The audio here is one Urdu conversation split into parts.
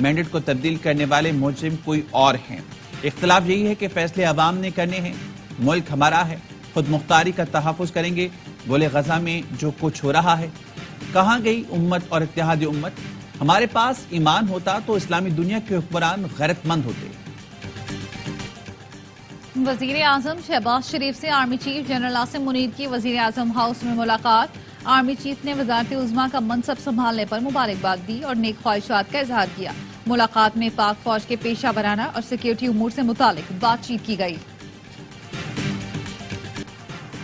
مینڈیٹ کو تبدیل کرنے والے مجرم کوئی اور ہیں۔ اختلاف یہی ہے کہ فیصلے عوام نے کرنے ہیں۔ ملک ہمارا ہے، خود مختاری کا تحفظ کریں گے۔ بولے غزہ میں جو کچھ ہو رہا ہے، کہاں گئی امت اور اتحاد امت؟ ہمارے پاس ایمان ہوتا تو اسلامی دنیا کے حکمران غیرت مند ہوتے۔ وزیر اعظم شہباز شریف سے army chief general Asim Munir کی وزیر اعظم ہاؤس میں ملاقات۔ آرمی چیف نے وزارت عظمیٰ کا منصب سنبھالنے پر مبارکباد دی اور نیک خواہشات کا اظہار کیا۔ ملاقات میں پاک فوج کے پیشہ ورانہ اور سیکیورٹی امور سے متعلق بات چیت کی گئی۔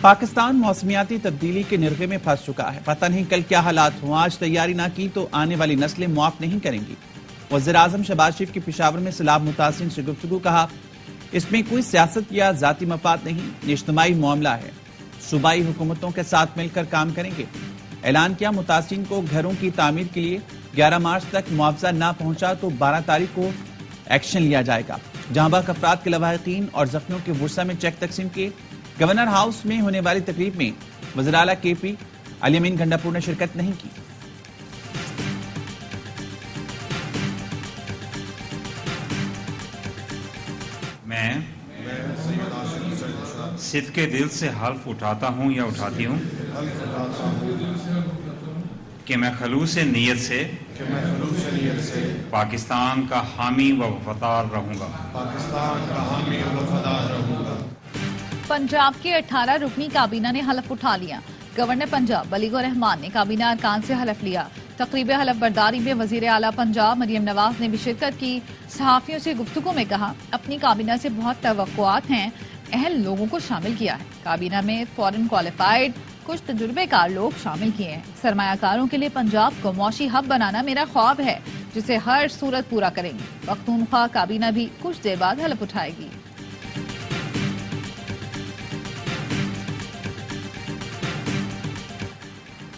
پاکستان موسمیاتی تبدیلی کے نرغے میں پھنس چکا ہے۔ پتہ نہیں کل کیا حالات ہوں، آج تیاری نہ کی تو آنے والی نسلیں معاف نہیں کریں گی۔ وزیر اعظم شہباز شریف کی پشاور میں سیلاب متاثرین سے گفتگو، کہا اس میں کوئی سیاست یا ذاتی مفاد نہیں، یہ اجتماعی معاملہ ہے، صوبائی حکومتوں کے ساتھ مل کر کام کریں گے۔ اعلان کیا متاثرین کو گھروں کی تعمیر کے لیے 11 مارچ تک معاوضہ نہ پہنچا تو 12 تاریخ کو ایکشن لیا جائے گا۔ جہاں باق افراد کے لواحقین اور زخمیوں کے ورثہ میں چیک تقسیم کیے۔ گورنر ہاؤس میں ہونے والی تقریب میں وزیر اعلیٰ کے پی علی امین گھنڈاپور نے شرکت نہیں کی۔ میں صدقے دل سے حلف اٹھاتا ہوں یا اٹھاتی ہوں کہ میں خلوص نیت سے پاکستان کا حامی و وفادار رہوں گا۔ پنجاب کی 18 رکنی کابینہ نے حلف اٹھا لیا۔ گورنر پنجاب بلیغ الرحمان نے کابینہ ارکان سے حلف لیا۔ تقریب حلف برداری میں وزیر اعلیٰ پنجاب مریم نواز نے بھی شرکت کی۔ صحافیوں سے گفتگو میں کہا اپنی کابینہ سے بہت توقعات ہیں، اہل لوگوں کو شامل کیا ہے۔ کابینہ میں فورن کوالیفائڈ کچھ تجربے کار لوگ شامل کیے ہیں۔ سرمایہ کاروں کے لیے پنجاب کو معاشی ہب بنانا میرا خواب ہے جسے ہر صورت پورا کریں گے۔ پختونخوا کابینہ بھی کچھ دیر بعد حلف اٹھائے گی۔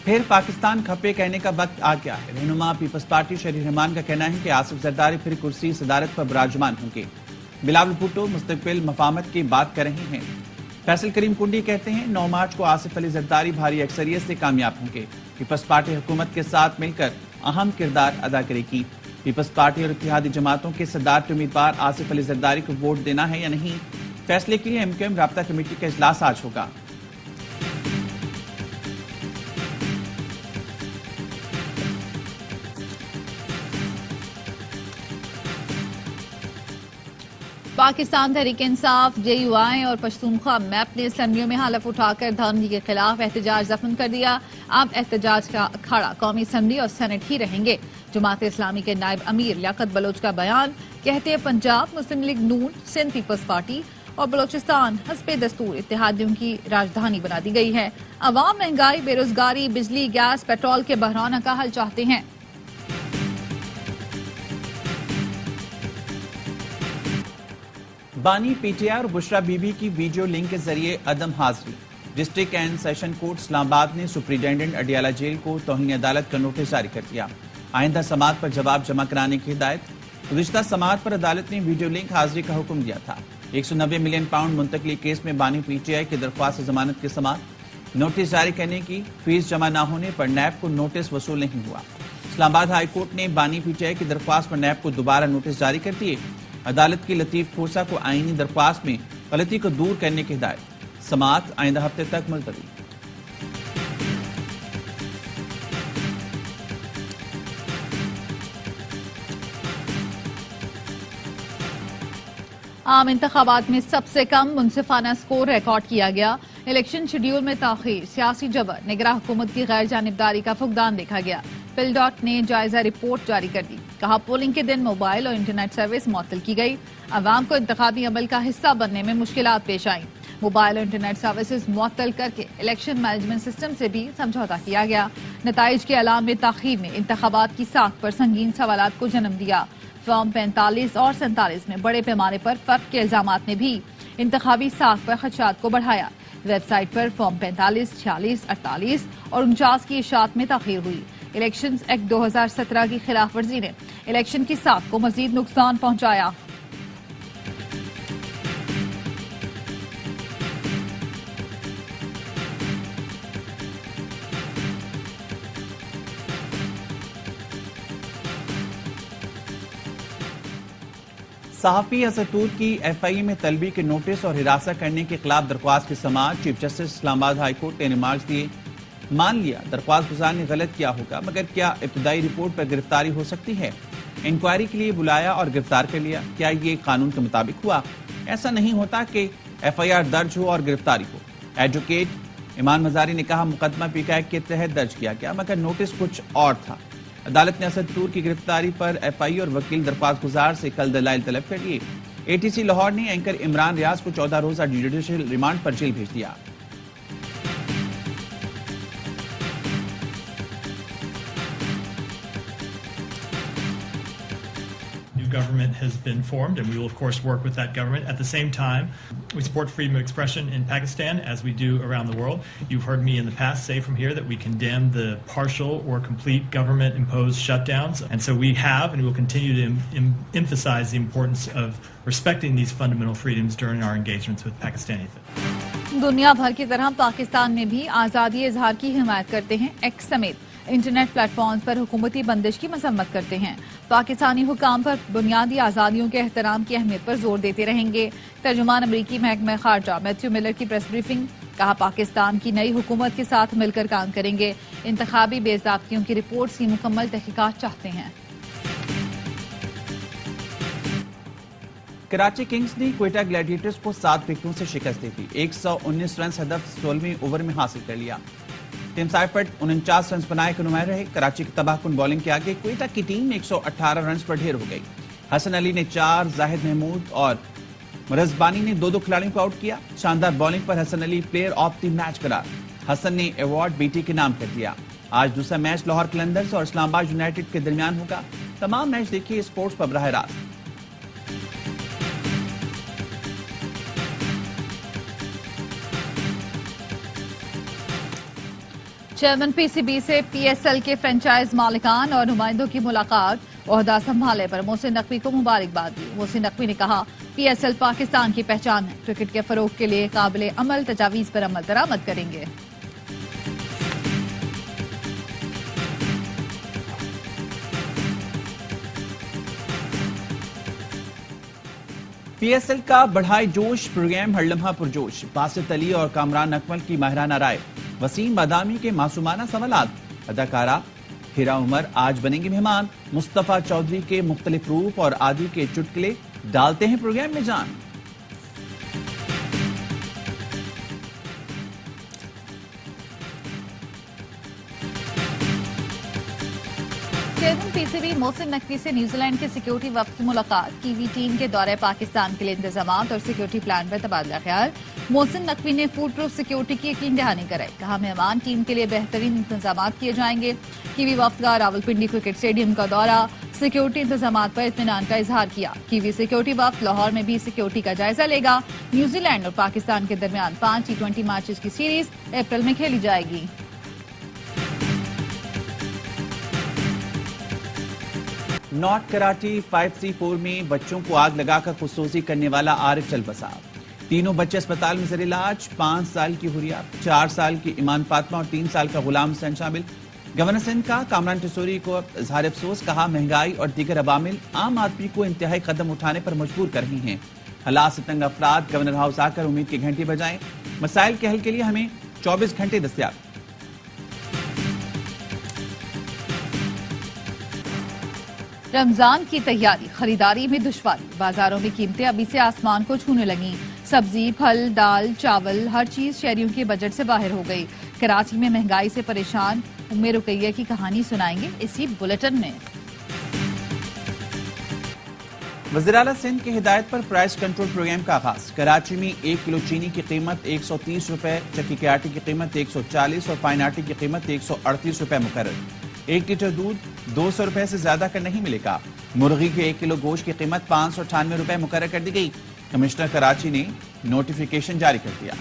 پھر پاکستان کھپے کہنے کا وقت آ گیا ہے۔ رہنما پیپلز پارٹی شریف رحمان کا کہنا ہے کہ آصف زرداری پھر کرسی صدارت پر براجمان ہوں گے۔ بلاول بھٹو مستقبل مفاہمت کی بات کر رہے ہیں۔ فیصل کریم کنڈی کہتے ہیں 9 مارچ کو آصف علی زرداری بھاری اکثریت سے کامیاب ہوں گے۔ پیپلز پارٹی حکومت کے ساتھ مل کر اہم کردار ادا کرے گی۔ پیپلز پارٹی اور اتحادی جماعتوں کے صدارتی امیدوار آصف علی زرداری کو ووٹ دینا ہے یا نہیں، فیصلے کے لیے MQM رابطہ کمیٹی کا اجلاس آج ہوگا۔ پاکستان تحریک انصاف، JUI اور پشتونخوا میپ نے اسمبلیوں میں حلف اٹھا کر دھاندلی کے خلاف احتجاج ضخم کر دیا۔ اب احتجاج کا اکھاڑا قومی اسمبلی اور سینٹ ہی رہیں گے۔ جماعت اسلامی کے نائب امیر لیاقت بلوچ کا بیان، کہتے ہیں پنجاب مسلم لیگ نون، سندھ پیپلز پارٹی اور بلوچستان حسب دستور اتحادیوں کی راجدھانی بنا دی گئی ہے۔ عوام مہنگائی، بے روزگاری، بجلی، گیس، پیٹرول کے بحران کا حل چاہتے ہیں۔ بانی PTI اور بشرا بی بی کی ویڈیو لنک کے ذریعے عدم حاضری۔ ڈسٹرکٹ اینڈ سیشن کورٹ اسلام آباد نے سپرنٹینڈنٹ اڈیالہ جیل کو توہین عدالت کا نوٹس جاری کر دیا۔ آئندہ سماعت پر جواب جمع کرانے کی ہدایت۔ گزشتہ سماعت پر عدالت نے ویڈیو لنک حاضری کا حکم دیا تھا۔ 190 ملین پاؤنڈ منتقلی کیس میں بانی PTI کی درخواست ضمانت کی سماعت۔ نوٹس جاری کرنے کی فیس جمع نہ ہونے پر نیب کو نوٹس وصول نہیں ہوا۔ اسلام آباد ہائی کورٹ نے بانی PTI کی درخواست پر نیب کو دوبارہ نوٹس جاری کر دیے۔ عدالت کی لطیف کھوسا کو آئینی درخواست میں غلطی کو دور کرنے کی ہدایت۔ سماعت آئندہ ہفتے تک ملتوی۔ عام انتخابات میں سب سے کم منصفانہ سکور ریکارڈ کیا گیا۔ الیکشن شیڈیول میں تاخیر، سیاسی جبر، نگراں حکومت کی غیر جانبداری کا فقدان دیکھا گیا۔ پل ڈاٹ نے جائزہ رپورٹ جاری کر دی، کہا پولنگ کے دن موبائل اور انٹرنیٹ سروس معطل کی گئی۔ عوام کو انتخابی عمل کا حصہ بننے میں مشکلات پیش آئیں۔ موبائل اور انٹرنیٹ سروسز معطل کر کے الیکشن مینجمنٹ سسٹم سے بھی سمجھوتہ کیا گیا۔ نتائج کے اعلان میں تاخیر نے انتخابات کی ساکھ پر سنگین سوالات کو جنم دیا۔ فارم 45 اور 47 میں بڑے پیمانے پر فرق کے الزامات نے بھی انتخابی ساکھ پر خدشات کو بڑھایا۔ ویب سائٹ پر فارم 45، 46، 48 اور 49 کی اشاعت میں تاخیر ہوئی۔ الیکشنز ایکٹ 2017 کی خلاف ورزی نے الیکشن کی ساکھ کو مزید نقصان پہنچایا۔ صحافی اسد طور کی ایف آئی اے میں طلبی کے نوٹس اور ہراساں کرنے کے خلاف درخواست کی سماعت چیف جسٹس اسلام آباد ہائی کورٹ نے ریمارکس دیے. مان لیا درخواست گزار نے غلط کیا ہوگا، مگر کیا ابتدائی رپورٹ پر گرفتاری ہو سکتی ہے؟ انکوائری کے لیے بلایا اور گرفتار کر لیا، کیا یہ قانون کے مطابق ہوا؟ ایسا نہیں ہوتا کہ ایف آئی آر درج ہو اور گرفتاری ہو. ایڈوکیٹ ایمان مزاری نے کہا مقدمہ پی کے ایکٹ کے تحت درج کیا گیا، مگر نوٹس کچھ اور تھا. عدالت نے اسد طور کی گرفتاری پر ایف آئی اور وکیل درخواست گزار سے کل دلائل طلب کر لیے. اے ٹی سی لاہور نے اینکر عمران ریاض کو 14 روزہ جوڈیشل ریمانڈ پر جیل بھیج دیا. Government has been formed, and we will of course work with that government. At the same time, we support freedom of expression in Pakistan as we do around the world. You've heard me in the past say from here that we condemn the partial or complete government imposed shutdowns, and so we have and we will continue to emphasize the importance of respecting these fundamental freedoms during our engagements with Pakistani. دنیا بھر کی طرح پاکستان میں بھی آزادی اظہار کی حمایت کرتے ہیں. ایکس سمیت انٹرنیٹ پلیٹ فارمز پر حکومتی بندش کی مذمت کرتے ہیں. پاکستانی حکام پر بنیادی آزادیوں کے احترام کی اہمیت پر زور دیتے رہیں گے. ترجمان امریکی محکمہ خارجہ میتھیو ملر کی پریس بریفنگ، کہا پاکستان کی نئی حکومت کے ساتھ مل کر کام کریں گے. انتخابی بے ضابطگیوں کی رپورٹس کی مکمل تحقیقات چاہتے ہیں. کراچی کنگز نے کوئٹہ گلیڈیٹرز کو 7 وکٹوں سے شکست دی تھی. 119 رنز ہدف 16ویں اوور میں حاصل کر لیا. ٹیم سائفرٹ 49 رنز بنائے کے نمایاں رہے. کراچی کی تباہ کن بولنگ کے آگے کوئٹہ کی ٹیم 118 رنز پر ڈھیر ہو گئی. حسن علی نے 4، زاہد محمود اور مرزبانی نے 2 کھلاڑیوں کو آؤٹ کیا. شاندار بولنگ پر Hasan Ali player of the match قرار. حسن نے ایوارڈ بی ٹی کے نام کر دیا. آج دوسرا میچ لاہور قلندرز اور اسلام آباد یونائیٹڈ کے درمیان ہوگا. تمام میچ دیکھیے اسپورٹس پر براہ راست. چیئرمین پی سی بی سے پی ایس ایل کے فرنچائز مالکان اور نمائندوں کی ملاقات. عہدہ سنبھالنے پر محسن نقوی کو مبارکباد دی. محسن نقوی نے کہا پی ایس ایل پاکستان کی پہچان ہے. کرکٹ کے فروغ کے لیے قابل عمل تجاویز پر عمل درآمد کریں گے. پی ایس ایل کا بڑھائے جوش پروگرام ہر لمحہ پرجوش. باسط علی اور کامران اکمل کی ماہرانہ رائے. وسیم بادامی کے معصومانہ سوالات. اداکارہ ہیرا عمر آج بنیں گے مہمان. مصطفیٰ چودھری کے مختلف روپ اور عادی کے چٹکلے ڈالتے ہیں پروگرام میں جان. Chairman P C B Mohsin Naqvi سے نیوزی لینڈ کے سیکیورٹی وفد کی ملاقات. کی وی ٹیم کے دورہ پاکستان کے لیے انتظامات اور سیکیورٹی پلان پر تبادلہ خیال. محسن نقوی نے فوڈ پروف سیکیورٹی کی یقین دہانی کرائی. کہا مہمان ٹیم کے لیے بہترین انتظامات کیے جائیں گے. کی وی وفد کا راولپنڈی کرکٹ اسٹیڈیم کا دورہ. سیکیورٹی انتظامات پر اطمینان کا اظہار کیا. کی وی سیکیورٹی وفد لاہور میں بھی سیکیورٹی کا جائزہ لے گا. نیوزی لینڈ اور پاکستان کے درمیان 5 T20 میچز کی سیریز اپریل میں کھیلی جائے گی. نارتھ کراچی 5C4 میں بچوں کو آگ لگا کر خودسوزی کرنے والا عارف چل بسا. 3 بچے اسپتال میں زیر علاج. 5 سال کی حریہ، 4 سال کی ایمان فاطمہ اور 3 سال کا غلام حسین شامل. گورنر سندھ کا کامران ٹسوری کو اظہار افسوس. کہا مہنگائی اور دیگر عوامل عام آدمی کو انتہائی قدم اٹھانے پر مجبور کر رہی ہیں. حالات سے تنگ افراد گورنر ہاؤس آ کر امید کی گھنٹی بجائیں. مسائل کے حل کے لیے ہمیں 24 گھنٹے دستیاب. رمضان کی تیاری، خریداری میں دشواری. بازاروں میں قیمتیں ابھی سے آسمان کو چھونے لگیں. سبزی، پھل، دال، چاول، ہر چیز شہریوں کے بجٹ سے باہر ہو گئی. کراچی میں مہنگائی سے پریشان ام رقیہ کی کہانی سنائیں گے اسی بلیٹن میں. وزیراعلیٰ سندھ کی ہدایت پر پرائس کنٹرول پروگرام کا آغاز. کراچی میں 1 کلو چینی کی قیمت 130 روپے، چکی کے آٹے کی قیمت 140 اور فائن آٹے کی قیمت 138 روپے مقرر. 1 لیٹر دودھ 200 روپے سے زیادہ کا نہیں ملے گا. مرغی کے 1 کلو گوشت کی قیمت 598 روپے مقرر کر دی گئی. کمشنر کراچی نے نوٹیفیکیشن جاری کر دیا.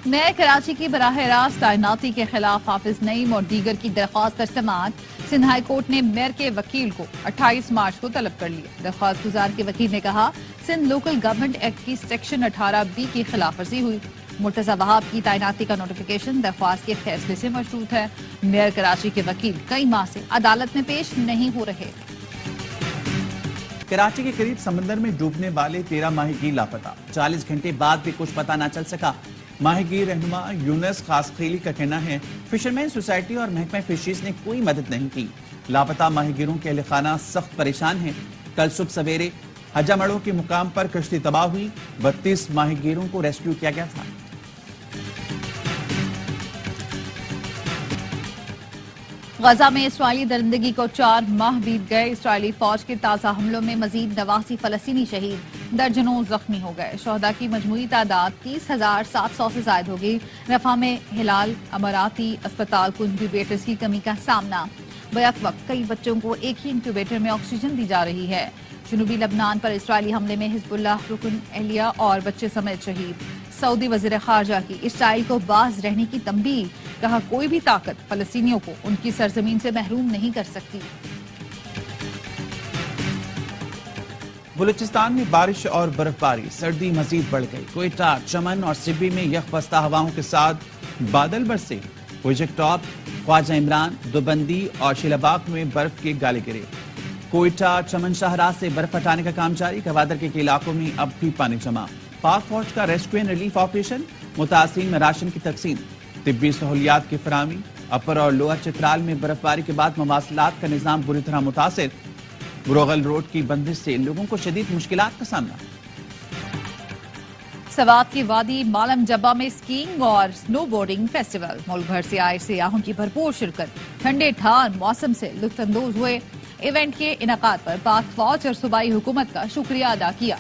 میں کراچی کی براہ راست تعیناتی کے خلاف حافظ نعیم اور دیگر کی درخواست پر سماعت. سندھ ہائی کورٹ نے میئر کے وکیل کو 28 مارچ کو طلب کر لیا. درخواست گزار کے وکیل نے کہا سندھ لوکل گورنمنٹ ایکٹ کی سیکشن 18B کی خلاف ورزی ہوئی. مرتضی وہاب کی تعیناتی کا نوٹیفیکیشن درخواست کے فیصلے سے مشروط ہے. میئر کراچی کے وکیل کئی ماہ سے عدالت میں پیش نہیں ہو رہے. کراچی کے قریب سمندر میں ڈوبنے والے 13 ماہی گیر لاپتہ. 40 گھنٹے بعد بھی کچھ پتہ نہ چل سکا. ماہی گیر رہنما یونس خاص خیلی کا کہنا ہے فشرمین سوسائٹی اور محکمہ فشریز نے کوئی مدد نہیں کی. لاپتہ ماہی گیروں کے اہل خانہ سخت پریشان ہیں. کل صبح سویرے حجا مڑو کے مقام پر کشتی تباہ ہوئی. 32 ماہی گیروں کو ریسکیو کیا گیا تھا. غزہ میں اسرائیلی درندگی کو 4 ماہ بیت گئے. اسرائیلی فوج کے تازہ حملوں میں مزید 89 فلسطینی شہید، درجنوں زخمی ہو گئے. شہداء کی مجموعی تعداد 30,700 سے زائد ہو گئی. رفح میں ہلال اماراتی اسپتال کو انکیوبیٹرز کی کمی کا سامنا. بیک وقت کئی بچوں کو ایک ہی انکیوبیٹر میں آکسیجن دی جا رہی ہے. جنوبی لبنان پر اسرائیلی حملے میں حزب اللہ رکن اہلیہ اور بچے سمیت شہید. سعودی وزیر خارجہ کی اسرائیل کو باز رہنے کی تنبیہ. کہا کوئی بھی طاقت فلسطینیوں کو ان کی سرزمین سے محروم نہیں کر سکتی. بلوچستان میں بارش اور برف باری، سردی مزید بڑھ گئی. کوئٹہ، چمن اور سبی میں یخ بستہ ہواؤں کے ساتھ بادل برسے. پروجیکٹ ٹاپ، خواجہ عمران، دوبندی اور شیلاباغ میں برف کے گالے گرے. کوئٹہ، چمن شاہراہ سے برف ہٹانے کا کام جاری. گوادر کے علاقوں میں اب بھی پانی جمع. پاک فوج کا ریسکیو اینڈ ریلیف آپریشن. متاثرین میں راشن کی تقسیم، طبی سہولیات کی فراہمی. اپر اور لوئر چترال میں برف باری کے بعد مواصلات کا نظام بری طرح متاثر. بروغل روڈ کی بندش سے لوگوں کو شدید مشکلات کا سامنا. سوات کی وادی مالم جبہ میں اسکیئنگ اور سنو بورڈنگ فیسٹیول. ملک بھر سے آئے سیاحوں کی بھرپور شرکت. ٹھنڈے ٹھار موسم سے لطف اندوز ہوئے. ایونٹ کے انعقاد پر پاک فوج اور صوبائی حکومت کا شکریہ ادا کیا.